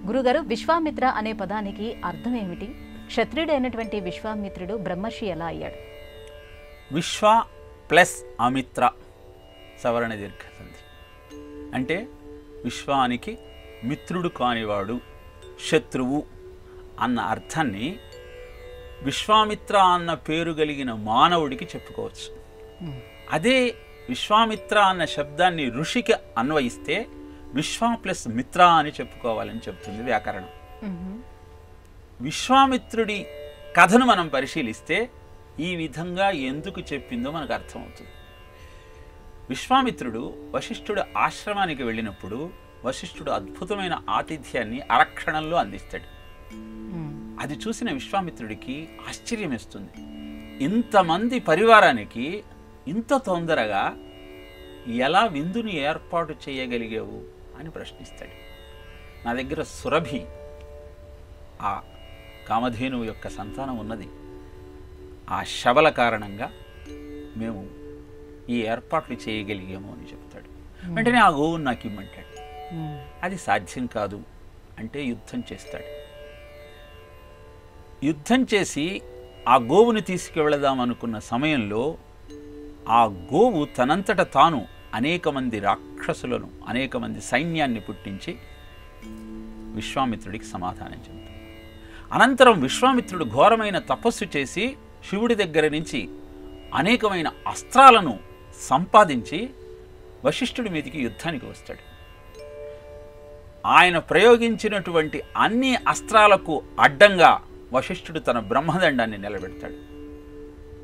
గురుగారు, విశ్వామిత్ర అనే పదానికి అర్థం ఏమిటి? క్షత్రియుడైనటువంటి విశ్వామిత్రుడు బ్రహ్మర్షి ఎలా అయ్యాడు? విశ్వ ప్లస్ అమిత్ర సవర్ణ దీర్ఘ సంధి అంటే విశ్వానికి మిత్రుడు కానివాడు, శత్రువు అన్న అర్థాన్ని విశ్వామిత్ర అన్న పేరు కలిగిన మానవుడికి చెప్పుకోవచ్చు. అదే విశ్వామిత్ర అన్న శబ్దాన్ని ఋషికి అన్వయిస్తే విశ్వ ప్లస్ మిత్ర అని చెప్పుకోవాలని చెప్తుంది వ్యాకరణం. విశ్వామిత్రుడి కథను మనం పరిశీలిస్తే ఈ విధంగా ఎందుకు చెప్పిందో మనకు అర్థమవుతుంది. విశ్వామిత్రుడు వశిష్ఠుడు ఆశ్రమానికి వెళ్ళినప్పుడు వశిష్ఠుడు అద్భుతమైన ఆతిథ్యాన్ని అరక్షణంలో అందిస్తాడు. అది చూసిన విశ్వామిత్రుడికి ఆశ్చర్యం వేస్తుంది. ఇంతమంది పరివారానికి ఇంత తొందరగా ఎలా విందుని ఏర్పాటు చేయగలిగావు అని ప్రశ్నిస్తాడు. నా దగ్గర సురభి, ఆ కామధేనువు యొక్క సంతానం ఉన్నది. ఆ శబల కారణంగా మేము ఈ ఏర్పాట్లు చేయగలిగాము అని చెప్తాడు. వెంటనే ఆ గోవును నాకు ఇమ్మంటాడు. అది సాధ్యం కాదు అంటే యుద్ధం చేస్తాడు. యుద్ధం చేసి ఆ గోవుని తీసుకువెళదామనుకున్న సమయంలో ఆ గోవు తనంతట తాను అనేక మంది రాక్షసులను, అనేక మంది సైన్యాన్ని పుట్టించి విశ్వామిత్రుడికి సమాధానం చెబుతాడు. అనంతరం విశ్వామిత్రుడు ఘోరమైన తపస్సు చేసి శివుడి దగ్గర నుంచి అనేకమైన అస్త్రాలను సంపాదించి వశిష్ఠుడి మీదకి యుద్ధానికి వస్తాడు. ఆయన ప్రయోగించినటువంటి అన్ని అస్త్రాలకు అడ్డంగా వశిష్ఠుడు తన బ్రహ్మదండాన్ని నిలబెడతాడు.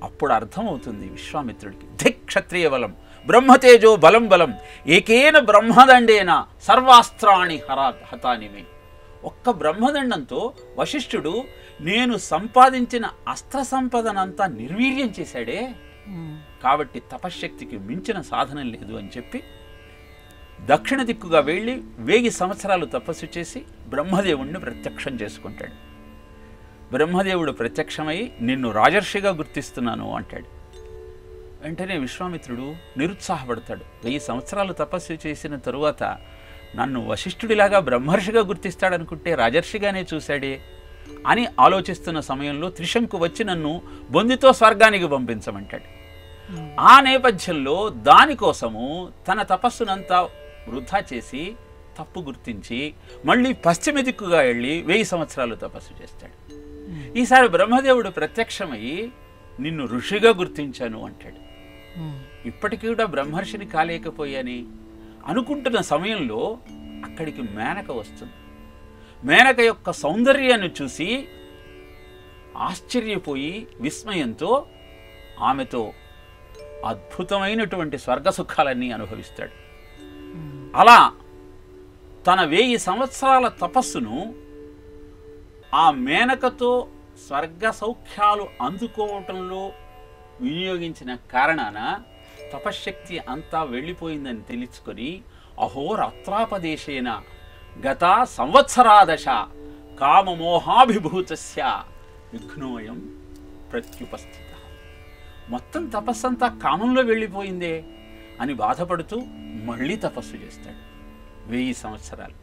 అప్పుడు అర్థమవుతుంది విశ్వామిత్రుడికి, ధిక్ క్షత్రియ బలం బ్రహ్మతేజో బలం బలం ఏకేన బ్రహ్మదండేన సర్వాస్త్రాణి హతానిమే. ఒక్క బ్రహ్మదండంతో వశిష్ఠుడు నేను సంపాదించిన అస్త్ర సంపదనంతా నిర్వీర్యం చేశాడే, కాబట్టి తపశ్శక్తికి మించిన సాధనం లేదు అని చెప్పి దక్షిణ దిక్కుగా వెళ్ళి 1000 సంవత్సరాలు తపస్సు చేసి బ్రహ్మదేవుణ్ణి ప్రత్యక్షం చేసుకుంటాడు. బ్రహ్మదేవుడు ప్రత్యక్షమై నిన్ను రాజర్షిగా గుర్తిస్తున్నాను అంటాడు. వెంటనే విశ్వామిత్రుడు నిరుత్సాహపడతాడు. 1000 సంవత్సరాలు తపస్సు చేసిన తరువాత నన్ను వశిష్ఠుడిలాగా బ్రహ్మర్షిగా గుర్తిస్తాడనుకుంటే రాజర్షిగానే చూశాడే అని ఆలోచిస్తున్న సమయంలో త్రిశంకు వచ్చి నన్ను బొందితో స్వర్గానికి పంపించమంటాడు. ఆ నేపథ్యంలో దానికోసము తన తపస్సునంతా వృధా చేసి తప్పు గుర్తించి మళ్ళీ పశ్చిమ దిక్కుగా వెళ్ళి 1000 సంవత్సరాలు తపస్సు చేస్తాడు. ఈసారి బ్రహ్మదేవుడు ప్రత్యక్షమయ్యి నిన్ను ఋషిగా గుర్తించాను అంటాడు. ఇప్పటికీ కూడా బ్రహ్మర్షిని కాలేకపోయాని అనుకుంటున్న సమయంలో అక్కడికి మేనక వస్తుంది. మేనక యొక్క సౌందర్యాన్ని చూసి ఆశ్చర్యపోయి విస్మయంతో ఆమెతో అద్భుతమైనటువంటి స్వర్గ సుఖాలన్నీ అనుభవిస్తాడు. అలా తన 1000 సంవత్సరాల తపస్సును ఆ మేనకతో స్వర్గ సౌఖ్యాలు అందుకోవటంలో వినియోగించిన కారణాన తపశ్శక్తి అంతా వెళ్ళిపోయిందని తెలుసుకొని అహోరాత్రాపదేశేన గత సంవత్సరాదశ కామమోహాభిభూతస్య విఘ్నోయం ప్రత్యుపస్థిత. మొత్తం తపస్సంతా కామంలో వెళ్ళిపోయిందే అని బాధపడుతూ మళ్ళీ తపస్సు చేస్తాడు 1000 సంవత్సరాలు.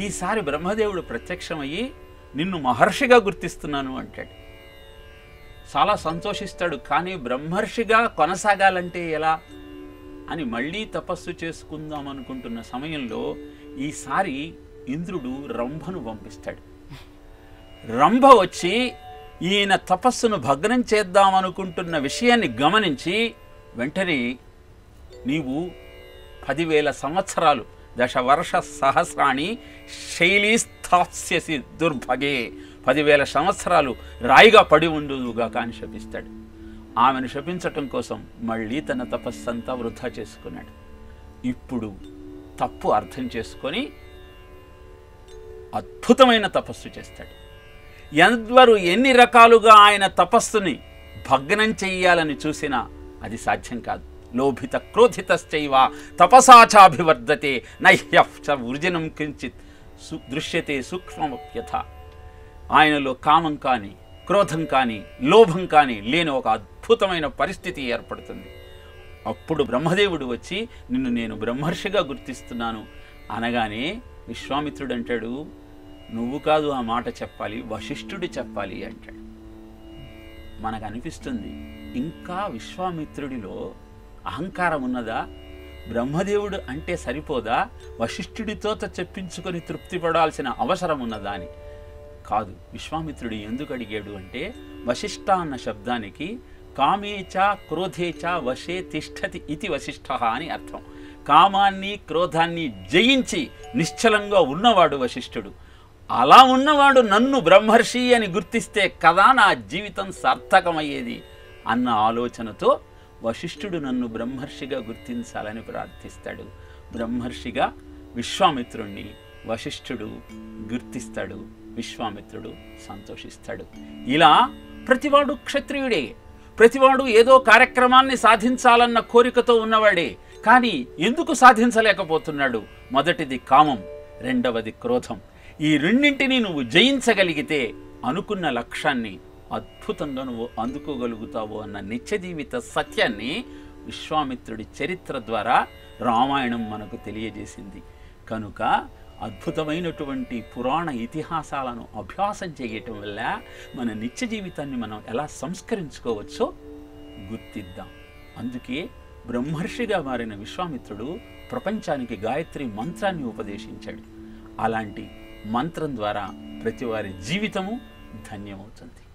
ఈసారి బ్రహ్మదేవుడు ప్రత్యక్షమయ్యి నిన్ను మహర్షిగా గుర్తిస్తున్నాను అంటాడు. చాలా సంతోషిస్తాడు. కానీ బ్రహ్మర్షిగా కొనసాగాలంటే ఎలా అని మళ్ళీ తపస్సు చేసుకుందాం అనుకుంటున్న సమయంలో ఈసారి ఇంద్రుడు రంభను పంపిస్తాడు. రంభ వచ్చి ఈయన తపస్సును భగ్నం చేద్దామనుకుంటున్న విషయాన్ని గమనించి వెంటనే నీవు 10,000 సంవత్సరాలు దశవర్ష సహస్రాణి శైలీస్థాస్యసి దుర్భగే, 10,000 సంవత్సరాలు రాయిగా పడి ఉండుగా కాని శపిస్తాడు. ఆమెను శపించటం కోసం మళ్ళీ తన తపస్సంతా వృధా చేసుకున్నాడు. ఇప్పుడు తప్పు అర్థం చేసుకొని అద్భుతమైన తపస్సు చేస్తాడు. ఎవ్వరు ఎన్ని రకాలుగా ఆయన తపస్సుని భగ్నం చెయ్యాలని చూసినా అది సాధ్యం కాదు. లోభిత క్రోధితశ్చైవ తపసాచాభివర్ధతే నహ్యః వృజనం కించిత్ దృశ్యతే సూక్ష్మమప్యథ. ఆయనలో కామం కానీ, క్రోధం కానీ, లోభం కానీ లేని ఒక అద్భుతమైన పరిస్థితి ఏర్పడుతుంది. అప్పుడు బ్రహ్మదేవుడు వచ్చి నిన్ను నేను బ్రహ్మర్షిగా గుర్తిస్తున్నాను అనగానే విశ్వామిత్రుడు అంటాడు, నువ్వు కాదు ఆ మాట చెప్పాలి, వశిష్ఠుడు చెప్పాలి అంటాడు. మనకు అనిపిస్తుంది ఇంకా విశ్వామిత్రుడిలో అహంకారం ఉన్నదా? బ్రహ్మదేవుడు అంటే సరిపోదా? వశిష్ఠుడితో చెప్పించుకొని తృప్తి పడాల్సిన అవసరం ఉన్నదా అని. కాదు. విశ్వామిత్రుడు ఎందుకు అడిగాడు అంటే, వశిష్ఠ అన్న శబ్దానికి కామేచ క్రోధేచ వశే తిష్టతి ఇతి వశిష్ఠ అని అర్థం. కామాన్ని క్రోధాన్ని జయించి నిశ్చలంగా ఉన్నవాడు వశిష్ఠుడు. అలా ఉన్నవాడు నన్ను బ్రహ్మర్షి అని గుర్తిస్తే కదా నా జీవితం సార్థకమయ్యేది అన్న ఆలోచనతో వశిష్ఠుడు నన్ను బ్రహ్మర్షిగా గుర్తించాలని ప్రార్థిస్తాడు. బ్రహ్మర్షిగా విశ్వామిత్రుణ్ణి వశిష్ఠుడు గుర్తిస్తాడు. విశ్వామిత్రుడు సంతోషిస్తాడు. ఇలా ప్రతివాడు క్షత్రియుడే, ప్రతివాడు ఏదో కార్యక్రమాన్ని సాధించాలన్న కోరికతో ఉన్నవాడే. కానీ ఎందుకు సాధించలేకపోతున్నాడు? మొదటిది కామం, రెండవది క్రోధం. ఈ రెండింటినీ నువ్వు జయించగలిగితే అనుకున్న లక్ష్యాన్ని అద్భుతంగా నువ్వు అందుకోగలుగుతావు అన్న నిత్య జీవిత సత్యాన్ని విశ్వామిత్రుడి చరిత్ర ద్వారా రామాయణం మనకు తెలియజేసింది. కనుక అద్భుతమైనటువంటి పురాణ ఇతిహాసాలను అభ్యాసం చేయటం వల్ల మన నిత్య జీవితాన్ని మనం ఎలా సంస్కరించుకోవచ్చో గుర్తిద్దాం. అందుకే బ్రహ్మర్షిగా మారిన విశ్వామిత్రుడు ప్రపంచానికి గాయత్రి మంత్రాన్ని ఉపదేశించాడు. అలాంటి మంత్రం ద్వారా ప్రతి వారి జీవితము ధన్యమవుతుంది.